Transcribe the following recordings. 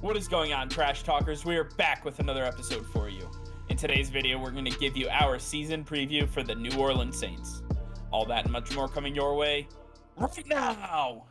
What is going on, Trash Talkers? We are back with another episode for you. In today's video, we're going to give you our season preview for the New Orleans Saints. All that and much more coming your way right now!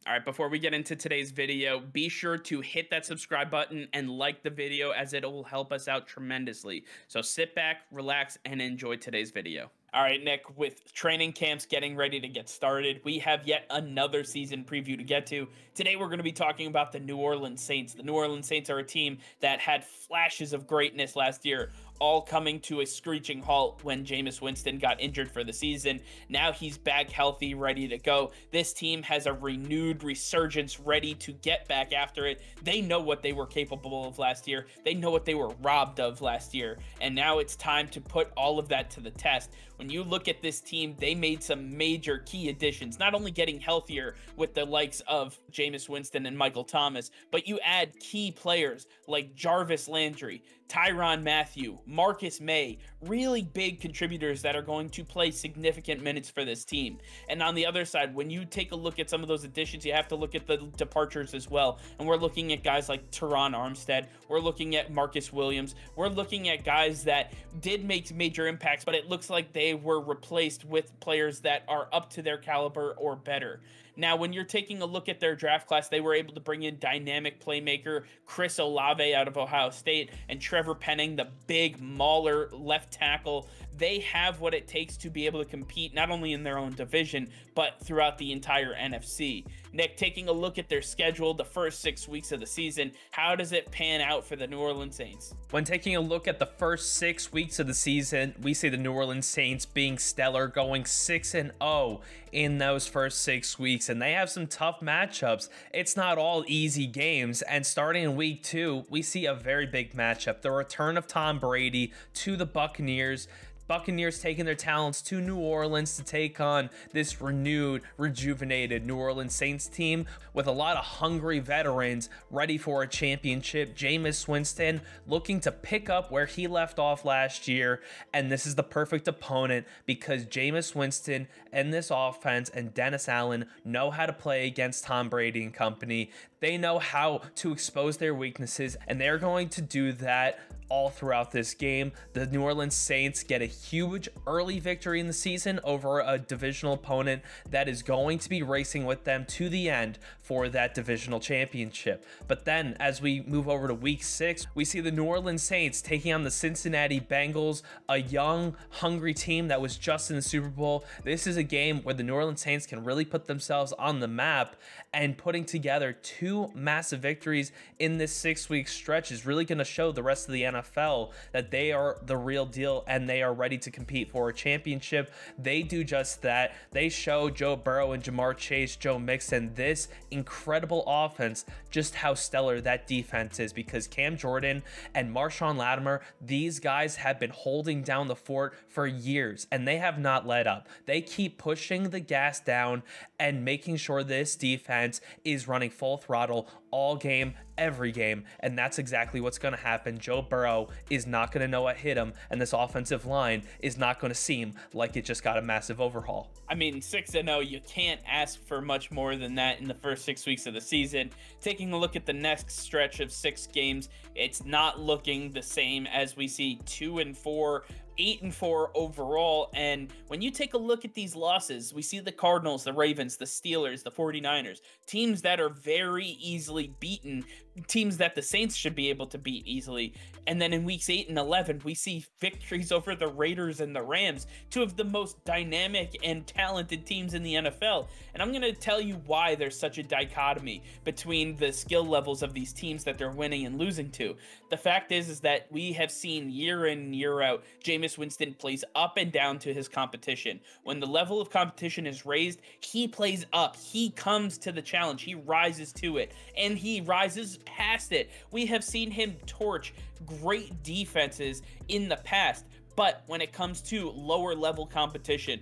All right, before we get into today's video, be sure to hit that subscribe button and like the video as it will help us out tremendously. So sit back, relax, and enjoy today's video. All right, Nick, with training camps getting ready to get started, we have yet another season preview to get to. Today, we're going to be talking about the New Orleans Saints. The New Orleans Saints are a team that had flashes of greatness last year, all coming to a screeching halt when Jameis Winston got injured for the season. Now he's back healthy, ready to go. This team has a renewed resurgence, ready to get back after it. They know what they were capable of last year. They know what they were robbed of last year. And now it's time to put all of that to the test. When you look at this team, they made some major key additions, not only getting healthier with the likes of Jameis Winston and Michael Thomas, but you add key players like Jarvis Landry, Tyrann Mathieu, Marcus Maye, really big contributors that are going to play significant minutes for this team. And on the other side, when you take a look at some of those additions, you have to look at the departures as well. And we're looking at guys like Terron Armstead. We're looking at Marcus Williams. We're looking at guys that did make major impacts, but it looks like they were replaced with players that are up to their caliber or better. Now, when you're taking a look at their draft class, they were able to bring in dynamic playmaker Chris Olave out of Ohio State and Trevor Penning, the big mauler left tackle. They have what it takes to be able to compete not only in their own division, but throughout the entire NFC. Nick, taking a look at their schedule, the first 6 weeks of the season, how does it pan out for the New Orleans Saints? When taking a look at the first 6 weeks of the season, we see the New Orleans Saints being stellar, going 6-0 in those first 6 weeks, and they have some tough matchups. It's not all easy games, and starting in week 2, we see a very big matchup. The return of Tom Brady to the Buccaneers. Buccaneers taking their talents to New Orleans to take on this renewed, rejuvenated New Orleans Saints team with a lot of hungry veterans ready for a championship. Jameis Winston looking to pick up where he left off last year, and this is the perfect opponent because Jameis Winston and this offense and Dennis Allen know how to play against Tom Brady and company. They know how to expose their weaknesses, and they're going to do that all throughout this game. The New Orleans Saints get a huge early victory in the season over a divisional opponent that is going to be racing with them to the end for that divisional championship. But then as we move over to week 6, we see the New Orleans Saints taking on the Cincinnati Bengals, a young, hungry team that was just in the Super Bowl. This is a game where the New Orleans Saints can really put themselves on the map, and putting together 2 massive victories in this 6-week stretch is really going to show the rest of the NFL that they are the real deal and they are ready to compete for a championship. They do just that. They show Joe Burrow and Jamar Chase, Joe Mixon, this incredible offense, just how stellar that defense is, because Cam Jordan and Marshon Lattimore, these guys have been holding down the fort for years and they have not let up. They keep pushing the gas down and making sure this defense is running full throttle all game, every game, and that's exactly what's going to happen. Joe Burrow is not going to know what hit him, and this offensive line is not going to seem like it just got a massive overhaul. I mean, 6-0, you can't ask for much more than that in the first 6 weeks of the season. Taking a look at the next stretch of 6 games, it's not looking the same as we see 2-4, 8-4 overall. And when you take a look at these losses, we see the Cardinals, the Ravens, the Steelers, the 49ers, teams that are very easily beaten, teams that the Saints should be able to beat easily. And then in weeks 8 and 11, we see victories over the Raiders and the Rams, 2 of the most dynamic and talented teams in the NFL. And I'm going to tell you why there's such a dichotomy between the skill levels of these teams that they're winning and losing to. The fact is that we have seen year in, year out, Jameis Winston plays up and down to his competition. When the level of competition is raised, he plays up. He comes to the challenge. He rises to it, and he rises past it. We have seen him torch great defenses in the past, but when it comes to lower level competition,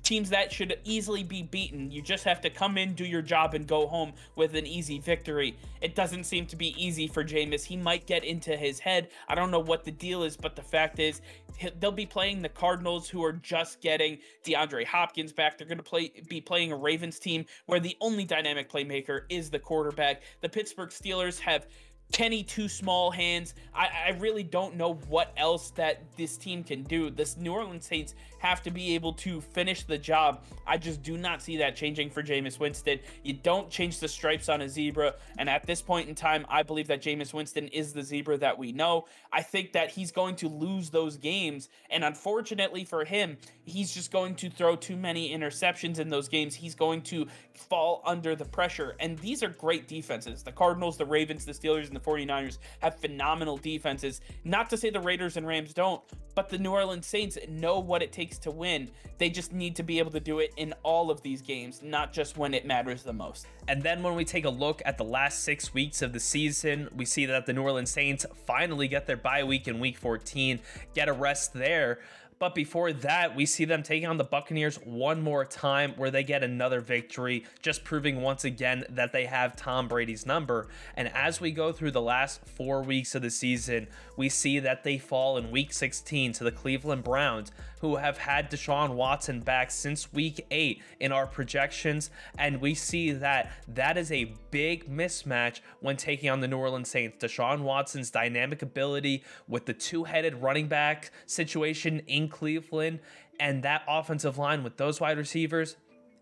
teams that should easily be beaten. You just have to come in, do your job, and go home with an easy victory. It doesn't seem to be easy for Jameis. He might get into his head. I don't know what the deal is, but the fact is they'll be playing the Cardinals, who are just getting DeAndre Hopkins back. They're going to be playing a Ravens team where the only dynamic playmaker is the quarterback. The Pittsburgh Steelers have Kenny too small hands. I really don't know what else that this team can do. This New Orleans Saints have to be able to finish the job. I just do not see that changing for Jameis Winston. You don't change the stripes on a zebra, and at this point in time, I believe that Jameis Winston is the zebra that we know. I think that he's going to lose those games, and unfortunately for him, he's just going to throw too many interceptions in those games. He's going to fall under the pressure, and these are great defenses. The Cardinals, the Ravens, the Steelers, and the 49ers have phenomenal defenses. Not to say the Raiders and Rams don't, but the New Orleans Saints know what it takes to win. They just need to be able to do it in all of these games, not just when it matters the most. And then when we take a look at the last 6 weeks of the season, we see that the New Orleans Saints finally get their bye week in week 14, get a rest there. But before that, we see them taking on the Buccaneers one more time, where they get another victory, just proving once again that they have Tom Brady's number. And as we go through the last 4 weeks of the season, we see that they fall in week 16 to the Cleveland Browns, who have had Deshaun Watson back since week 8 in our projections. And we see that that is a big mismatch when taking on the New Orleans Saints. Deshaun Watson's dynamic ability with the two-headed running back situation in Cleveland, and that offensive line with those wide receivers,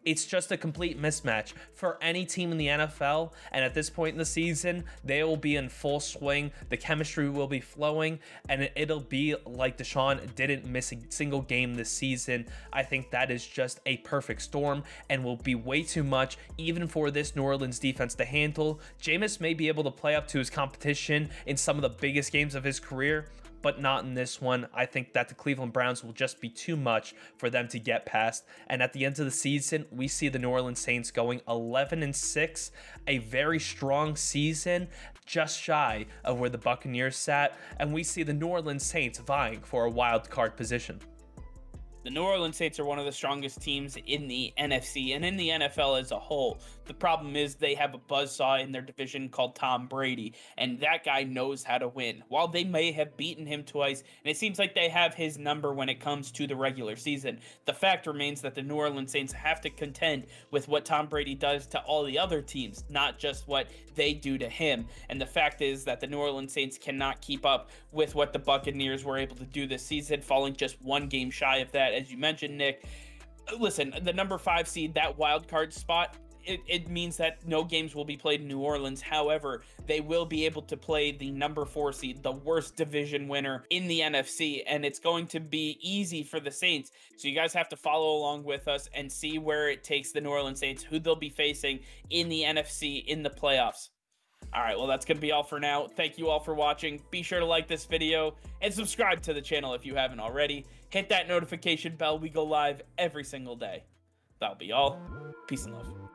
it's just a complete mismatch for any team in the NFL. And at this point in the season, they will be in full swing. The chemistry will be flowing, and it'll be like Deshaun didn't miss a single game this season. I think that is just a perfect storm and will be way too much even for this New Orleans defense to handle. Jameis may be able to play up to his competition in some of the biggest games of his career, but not in this one. I think that the Cleveland Browns will just be too much for them to get past. And at the end of the season, we see the New Orleans Saints going 11-6, a very strong season, just shy of where the Buccaneers sat. And we see the New Orleans Saints vying for a wild card position. The New Orleans Saints are one of the strongest teams in the NFC and in the NFL as a whole. The problem is they have a buzzsaw in their division called Tom Brady, and that guy knows how to win. While they may have beaten him twice, and it seems like they have his number when it comes to the regular season, the fact remains that the New Orleans Saints have to contend with what Tom Brady does to all the other teams, not just what they do to him. And the fact is that the New Orleans Saints cannot keep up with what the Buccaneers were able to do this season, falling just one game shy of that, as you mentioned, Nick. Listen, the number 5 seed, that wild card spot, it means that no games will be played in New Orleans. However, they will be able to play the number 4 seed, the worst division winner in the NFC, and it's going to be easy for the Saints. So you guys have to follow along with us and see where it takes the New Orleans Saints, who they'll be facing in the NFC in the playoffs. All right, well, that's going to be all for now. Thank you all for watching. Be sure to like this video and subscribe to the channel if you haven't already. Hit that notification bell. We go live every single day. That'll be all. Peace and love.